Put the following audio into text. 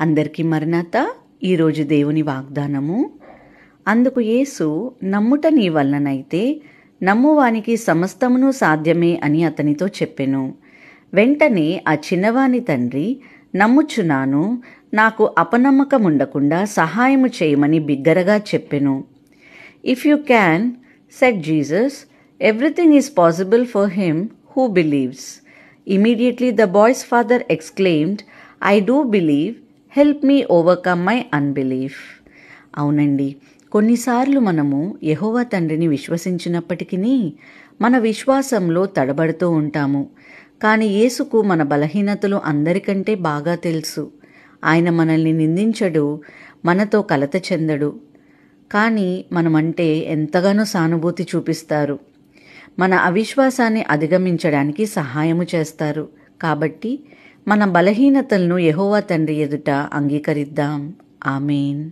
అందరికీ మరణాత. ఈరోజు దేవుని వాగ్దానము. అందుకు యేసు, నమ్ముట నీ వలనైతే నమ్మువానికి సమస్తమును సాధ్యమే అని అతనితో చెప్పెను. వెంటనే ఆ చిన్నవాని తండ్రి, నమ్ముచున్నాను, నాకు అపనమ్మకముండకుండా సహాయము చేయమని బిగ్గరగా చెప్పెను. If you can, said Jesus, everything is possible for him who believes. Immediately the boy's father exclaimed, I do believe, help me overcome my unbelief. అవునండి, కొన్నిసార్లు మనము యెహోవా తండ్రిని విశ్వసించినప్పటికీ మన విశ్వాసంలో తడబడుతూ ఉంటాము. కానీ యేసుకు మన బలహీనతలు అందరికంటే బాగా తెలుసు. ఆయన మనల్ని నిందించడు, మనతో కలత చెందడు. కానీ మనమంటే ఎంతగానో సానుభూతి చూపిస్తారు. మన అవిశ్వాసాన్ని అధిగమించడానికి సహాయము చేస్తారు. కాబట్టి మన బలహీనతలను యెహోవా తండ్రి ఎదుట అంగీకరిద్దాం. ఆమేన్.